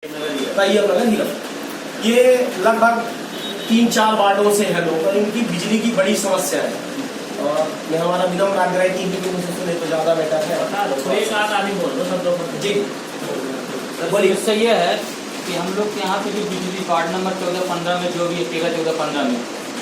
तैयब नगर निगम, ये लगभग 3-4 वार्डों से है लोग और इनकी बिजली की बड़ी समस्या है। और मैं हमारा निगम राजगृह की भी मुझे सुने तो ज़्यादा बेटर है। जी बोलिए। इससे ये है कि हम लोग के यहाँ पे जो बिजली वार्ड नंबर 14-15 में जो भी है 13-14-15 में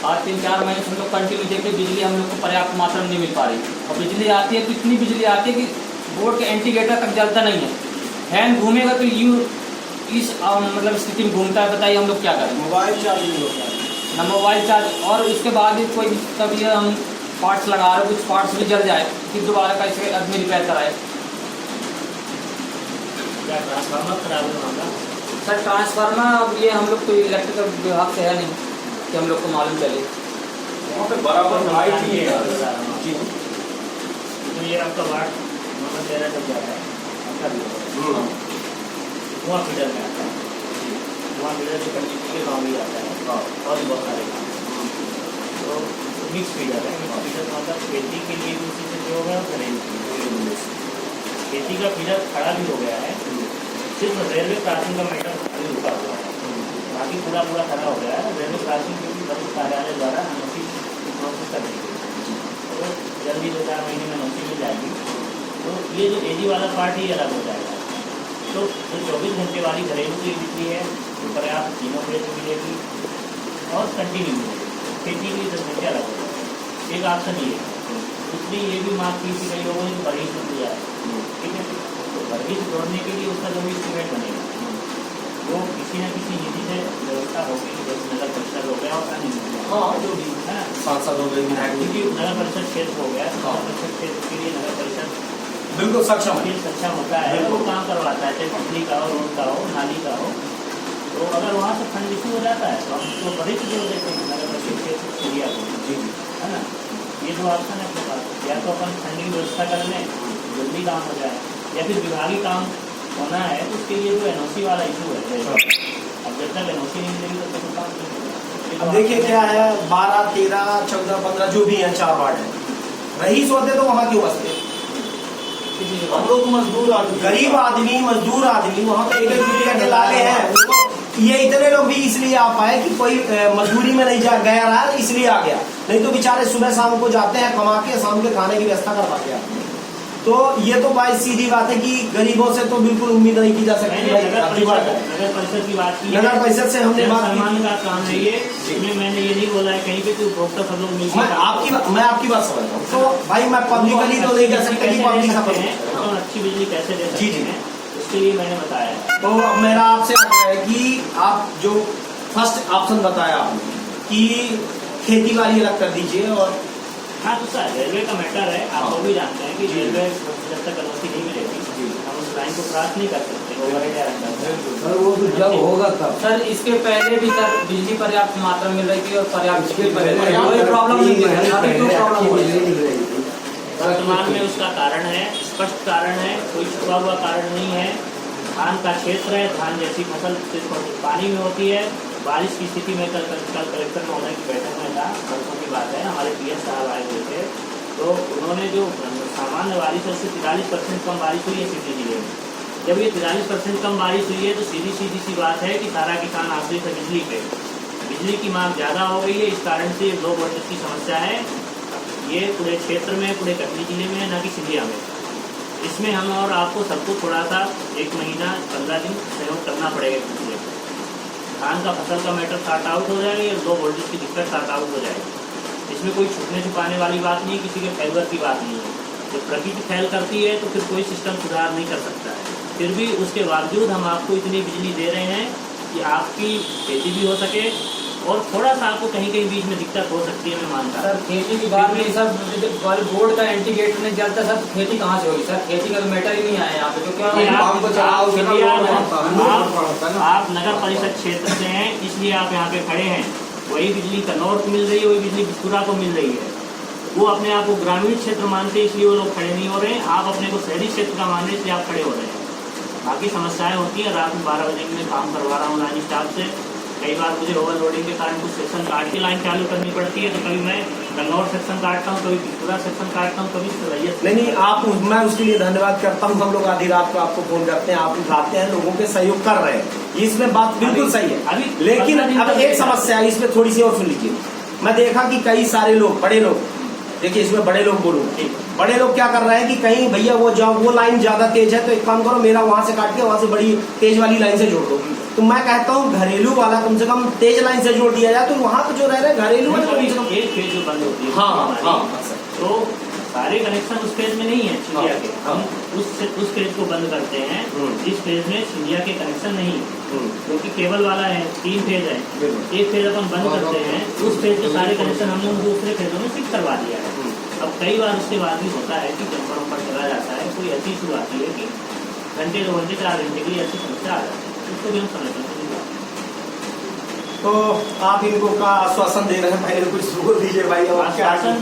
आज 3-4 महीने से हम लोग कंटिन्यू देखते बिजली हम लोग को पर्याप्त मात्रा में नहीं मिल पा रही। और बिजली आती है तो इतनी बिजली आती है कि बोर्ड के इंडिकेटर तक जलता नहीं है। फैन घूमेगा तो यूँ इस मतलब स्थिति में घूमता है। बताइए हम लोग क्या करें। मोबाइल चार्ज नहीं होता ना मोबाइल चार्ज, और इसके बाद भी कोई तभी हम पार्ट्स लगा रहे कुछ पार्ट्स भी जल जाए फिर दोबारा कैसे आदमी रिपेयर कराए। क्या ट्रांसफार्मर खराब होगा? सर ट्रांसफार्मर अब ये हम लोग तो इलेक्ट्रिकल विभाग से है नहीं कि हम लोग को मालूम चले। वहाँ पे बराबर लाइट ही है। जी तो ये आपका वार्ड नंबर 13 तक जा रहा है आपका भी वहाँ फीडर में आता है, वहाँ फीडर से कंटिन्यू के गाँव भी आता है और बहुत सारे गाँव तो मिक्स फीडर है। मिक्स फीडर मतलब खेती के लिए भी उसी से जो हो गया और घरेलू के लिए खेती का फीडर खड़ा भी हो गया है। सिर्फ रेलवे क्रॉसिंग का मैटर अभी रुका हुआ है, बाकी पूरा खड़ा हो गया है। रेलवे क्रॉसिंग की भी कार्यालय द्वारा अनुमति प्रोसेस कर दी गई तो जल्दी 2-4 महीने में अनुमति मिल जाएगी। तो ये जो एजी वाला पार्ट ही अलग हो जाएगा। तो जो 24 घंटे वाली घरेलू की बिजली है वो पर्याप्त तीनों बजे से मिलेगी और कंटिन्यू मिलेगी। खेती की 10 घंटे अलग हो जाएगा। एक ऑप्शन ये है। दूसरी ये भी मांग की कई लोगों ने बरगीज में दिया है, ठीक है। तो बरगीज जोड़ने के लिए उसका जो भी एस्टीमेट बनेगा वो किसी न किसी निधि से व्यवस्था होगी, जैसे नगर परिषद हो गया और अन्य हाँ जो भी है ना, सांसद हो गए विधायक क्योंकि नगर परिषद क्षेत्र हो गया तो नगर परिषद क्षेत्र के लिए नगर परिषद बिल्कुल सक्षम है। सक्षम होता है, वो काम करवाता है, चाहे बिजली का हो, रोड का हो, नाली का हो। तो अगर वहाँ से फंड इशू हो जाता है तो हम उसको बड़ी जोड़ देते हैं नगर परिषद क्षेत्र एरिया को, है ना। ये दो ऑप्शन है अपने पास, या तो अपन फंडिंग व्यवस्था कर लें जल्दी काम हो जाए, या फिर विभागीय काम होना है तो उसके लिए जो एनओसी वाला इशू है। अब जब तक एनओसी नहीं मिलेगी तब तक काम नहीं होगा। अब देखिए क्या है 12, 13, 14, 15 जो भी हैं 4 वार्ड है, रईस होते तो वहाँ क्यों बसते? हम लोग मजदूर आदमी, गरीब आदमी, मजदूर आदमी वहाँ पे 1-1 रुपया के लाले हैं। उनको ये इतने लोग भी इसलिए आ पाए कि कोई मजदूरी में नहीं जा गया रहा तो इसलिए आ गया, नहीं तो बेचारे सुबह शाम को जाते हैं कमा के, शाम के खाने की व्यवस्था करवाते हैं। तो ये तो भाई सीधी बात है कि गरीबों से तो बिल्कुल उम्मीद नहीं की जा सकती। नगर परिषद की बात की, नगर परिषद से हमने बात सम्मान का काम है ये, इसमें मैंने ये नहीं बोला है कहीं पे कि उपभोक्ता सब लोग मिलकर मैं आपकी बात समझ रहा हूँ। तो भाई मैं पब्लिकली तो नहीं कह सकता कि पब्लिक तो अच्छी बिजली कैसे दे सकते हैं, उसके लिए मैंने बताया। तो अब मेरा आपसे आग्रह है कि आप जो फर्स्ट ऑप्शन बताया आपने कि खेती वाली अलग कर दीजिए। और हाँ तो सर रेलवे का मैटर है, आप वो भी जानते हैं कि रेलवे जब तक अनुमति नहीं मिलेगी हम उस लाइन को क्रॉस नहीं कर सकते। सर वो तो जब होगा तब। सर इसके पहले भी सर बिजली पर्याप्त मात्रा मिल रही थी और पर्याप्त कोई प्रॉब्लम नहीं है। वर्तमान में उसका कारण है, स्पष्ट कारण है, कोई छुपा हुआ कारण नहीं है। धान का क्षेत्र है, धान जैसी फसल सिर्फ पानी में होती है। बारिश की स्थिति में कल कलेक्टर महोदय की बैठक में था, परसों की बात है, हमारे पीएस साहब आए हुए थे। तो उन्होंने जो सामान्य बारिश से 43% कम बारिश हुई है सिटी जिले में। जब ये 43% कम बारिश हुई है तो सीधी सी बात है कि सारा किसान आश्रित है बिजली पे। बिजली की मांग ज़्यादा हो गई है, इस कारण से लो वोल्टेज की समस्या है। ये पूरे क्षेत्र में, पूरे कटनी जिले में, न कि सिंधिया में। इसमें हम और आपको सबको थोड़ा सा 1 महीना 15 दिन सहयोग करना पड़ेगा। पिछले धान का फसल का मैटर सार्ट आउट हो जाएगा, या लो वोल्टेज की दिक्कत सार्ट आउट हो जाएगी। इसमें कोई छुपने छुपाने वाली बात नहीं है, किसी के फेल्यूर की बात नहीं है। जब प्रकृति फैल करती है तो फिर कोई सिस्टम सुधार नहीं कर सकता है। फिर भी उसके बावजूद हम आपको इतनी बिजली दे रहे हैं कि आपकी खेती भी हो सके और थोड़ा सा आपको कहीं बीच में दिक्कत हो सकती है, मैं मानता सर खेती की बात नहीं सर, बोर्ड का इंडिकेटर नहीं चलता सर, खेती कहाँ से होगी सर? खेती का तो मैटर ही नहीं आया यहाँ पे। आप नगर परिषद क्षेत्र से हैं इसलिए आप यहाँ पे खड़े हैं। वही बिजली कन्नौर को मिल रही है, वही बिजली बिस्तुरा को मिल रही है। वो अपने आप को ग्रामीण क्षेत्र मानते इसलिए वो लोग खड़े नहीं हो रहे हैं। आप अपने को शहरी क्षेत्र का मान रहे इसलिए आप खड़े हो रहे हैं। बाकी समस्याएं होती है, रात में 12 बजे में काम करवा रहा हूँ लाइन स्टाफ से, कई बार मुझे ओवरलोडिंग के कारण कुछ सेक्शन काट के लाइन चालू करनी पड़ती है, तो कभी मैं गन्नौर सेक्शन काटता हूँ, कभी पूरा सेक्शन काटता हूँ, कभी रैयत। नहीं आप मैं उसके लिए धन्यवाद करता हूँ। हम लोग आधी रात को आपको फोन करते हैं, आप उठाते हैं, लोगों के सहयोग कर रहे हैं, इसमें बात बिल्कुल सही है। अभी लेकिन अब एक समस्या है, इसमें थोड़ी सी और सुन लीजिए। मैं देखा कि कई सारे लोग, बड़े लोग, देखिए इसमें बड़े लोग बोलूंगा, बड़े लोग क्या कर रहे हैं कि कहीं भैया वो लाइन ज्यादा तेज है तो एक काम करो, मेरा वहां से काट के वहां से बड़ी तेज वाली लाइन से जोड़ दो। तो मैं कहता हूँ घरेलू वाला कम से कम तेज लाइन से जोड़ दिया जाए, तो वहां पे जो रह रहे घरेलू वाले कम से कम एक फेज जो बंद होती है, हाँ, तो सारे कनेक्शन उस फेज में नहीं है सिंधिया के, हम उस फेज को बंद करते हैं जिस फेज में सिंधिया के कनेक्शन नहीं है, क्योंकि केबल वाला है, 3 फेज है, एक फेज अपन बंद करते हैं, उस फेज के सारे कनेक्शन हमने दूसरे फेजों में फिक्स करवा दिया है। अब कई बार उसके बाद भी होता है कि जम्पर वम्पर चला जाता है, कोई ऐसी इशू आती है कि घंटे 2 घंटे 4 घंटे के लिए ऐसी समस्या आ जाती है, उसको भी हम समझते हैं। तो आप इनको का आश्वासन दे रहे हैं, पहले कुछ बोल दीजिए भाई। आश्वासन,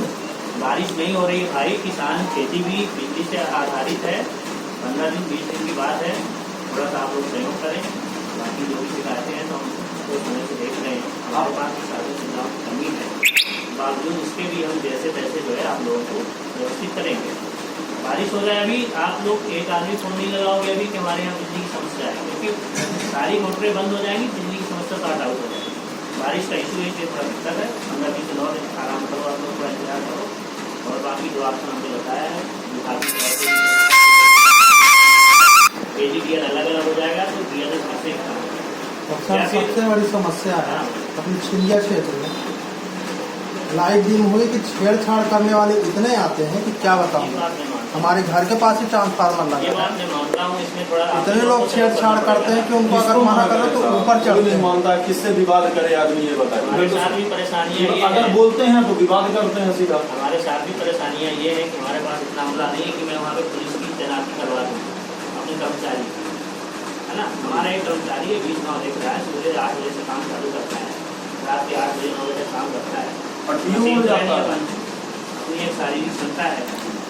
बारिश नहीं हो रही है भाई, किसान खेती भी बिजली से आधारित है, 15 दिन 20 दिन की बात है, थोड़ा सा आप लोग सहयोग करें। बाकी जो भी शिकायतें हैं तो हम तो समय से देख रहे हैं, हमारे पास साधन सुविधाओं की कमी है, बावजूद उसके भी हम जैसे तैसे जो है आप लोगों को व्यवस्थित करेंगे। बारिश हो जाए, अभी आप लोग एक आदमी फोन नहीं लगाओगे अभी कि हमारे यहाँ बिजली की समस्या है, क्योंकि सारी मोटरें बंद हो जाएंगी, बिजली की समस्या सॉर्ट आउट हो जाएगी। बारिश का इशू है, थोड़ा दिक्कत है, 15-20 दिन और आराम करो, आप लोग थोड़ा इंतजार करो। और बाकी जो आपने हमने बताया है विभागीय AGDL अलग अलग हो जाएगा, तो DL सबसे बड़ी समस्या है अपनी छिड़िया क्षेत्र में लाइट डिम हुई कि छेड़छाड़ करने वाले इतने आते हैं कि क्या बताऊं। हमारे घर के पास ही ट्रांसफार्मर लगा है, इतने लोग छेड़छाड़ करते हैं कि उनको अगर मना करो तो ऊपर चढ़ते हैं। मानता है किससे विवाद करे आदमी, ये बताए। हमारे साथ भी परेशानियाँ ये अगर है, बोलते हैं तो विवाद करते हैं सीधा। हमारे साथ भी परेशानियाँ ये है कि हमारे पास इतना अमला नहीं है कि मैं वहाँ पे पुलिस की तैनाती करवा दूँ अपने कर्मचारी, है ना। हमारा एक कर्मचारी है 20-9 देख रहा है, सुबह 8 बजे से काम चालू करता है, रात के 8 बजे 9 बजे काम करता है। अपनी एक शारीरिक क्षमता है,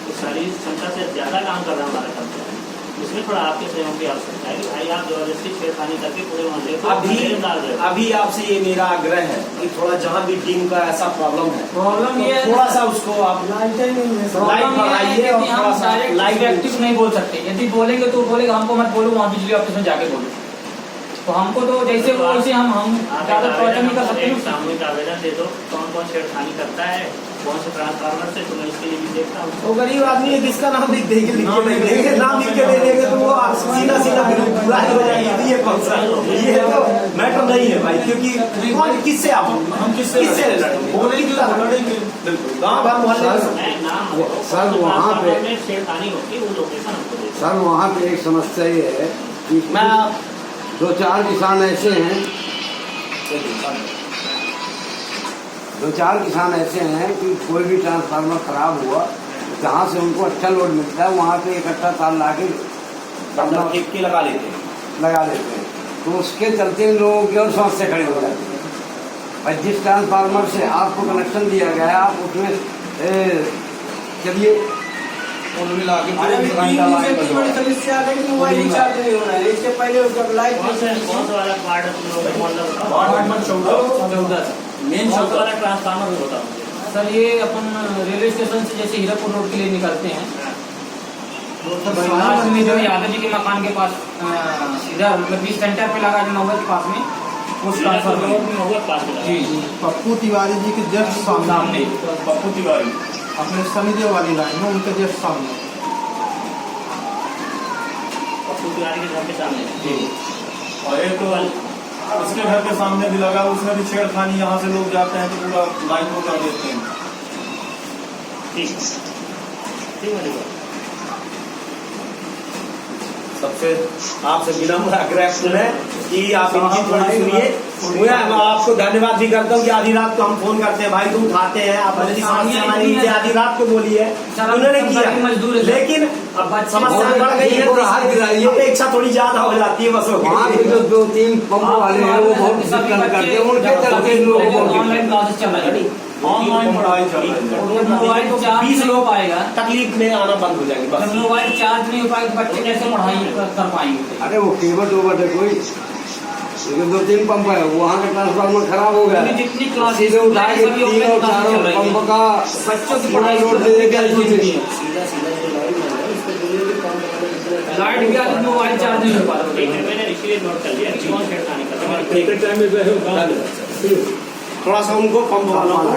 उस शारीरिक क्षमता से ज्यादा काम कर रहा है हमारा कर्मचारी, इसमें थोड़ा आपके सहयोग की आवश्यकता है कि भाई आप जबरदस्ती छेड़खानी करके पूरे मोहल्ले को डाल रहे हो। अभी आपसे ये मेरा आग्रह है कि थोड़ा जहाँ भी टीम का ऐसा प्रॉब्लम है, प्रॉब्लम ये थोड़ा सा उसको आप लाइट बढ़ाइए और थोड़ा सा लाइव एक्टिव नहीं बोल सकते। यदि बोलेंगे तो बोलेगा हमको मत बोलो, वहाँ बिजली ऑफिस में जाके बोलो। तो हमको तो जैसे वैसे हम ज्यादा प्रॉब्लम नहीं कर सकते। सामूहिक आवेदन दे दो, कौन कौन छेड़खानी करता है, कौन से ट्रांसफार्मर से, तो मैं इसके लिए भी देखता हूँ। वो गरीब आदमी है, किसका नाम लिख देंगे, नाम लिख के दे देंगे तो वो सीधा पूरा हो जाएगी। ये कौन सा, ये तो मैटर नहीं है भाई, क्योंकि कौन किससे आप हम किससे लड़ेंगे, गाँव भर मोहल्ले सर वहाँ पे छेड़खानी होती है, वो लोकेशन हमको दे। सर वहाँ पे एक समस्या ये है कि मैं 2-4 किसान ऐसे हैं, 2-4 किसान ऐसे हैं कि कोई भी ट्रांसफार्मर खराब हुआ, जहाँ से उनको अच्छा लोड मिलता है वहाँ पे इकट्ठा तार ला के लगा लेते हैं। तो उसके चलते इन लोगों की और समस्या खड़ी हो जाती है। और जिस ट्रांसफार्मर से आपको कनेक्शन दिया गया है, आप उसमें चलिए कुल मिला के समस्या आ गई, मोबाइल रिचार्ज नहीं हो रहा है। इससे पहले लाइट कौन सा वाला वार्ड तुम लोग मोहल्ला बताओ, मेन कौन सा वाला ट्रांसफार्मर भी होता है? सर ये अपन रेलवे स्टेशन से जैसे हीरापुर रोड के लिए निकलते हैं, लास्ट में जो यादव जी के मकान के पास इधर मतलब बीच सेंटर पे लगा, नौबत के पास में उस ट्रांसफार्मर जी पप्पू तिवारी जी के जस्ट सामने पप्पू तिवारी अपने सनीदेव वाली लाइन है, उनके जस्ट सामने पप्पू तिवारी के घर के सामने जी। और एक तो उसके घर के सामने भी लगा, उसमें भी छेड़खानी, यहाँ से लोग जाते हैं तो पूरा लाइन को कर देते हैं। ठीक है। सबसे आपसे विनम्र आग्रह है कि आप इनकी थोड़ी सुनिए। मैं आपको धन्यवाद भी करता हूँ कि आधी रात को हम फोन करते हैं, भाई तुम उठाते हैं, आप अपनी समस्या हमारी नीचे आधी रात को बोली है, उन्होंने किया, लेकिन समस्या बढ़ गई है, अपेक्षा थोड़ी ज्यादा हो जाती है बसों की। वहाँ पे जो 2-3 पंप वाले हैं वो बहुत दिक्कत करते हैं, उनके चलते लोग ऑनलाइन क्लासेस चल रही है, ऑनलाइन पढ़ाई चल रही है। मोबाइल चार्ज 20 नहीं हो लोग पाएगा, तकलीफ में आना बंद हो जाएंगे बस। जब मोबाइल चार्ज नहीं हो पाएगा तो बच्चे कैसे पढ़ाई कर पाएंगे? अरे वो केबल ओबल है कोई लेकिन 2-3 पंप है, वहाँ का ट्रांसफार्मर खराब हो गया, जितनी क्लास सीधे उठा के सभी तीनों ऑनलाइन क्लासेस चारों चल रही हैं। पंप का बच्चों की पूरा पढ़ाई लोड दे देगा इसमें। लाइट गया तो मोबाइल चार्ज नहीं हो पा रहा। ठीक है, मैंने इसीलिए नोट कर लिया कि कौन छेड़खानी कर रहा है। थोड़ा सा उनको पंप वालों को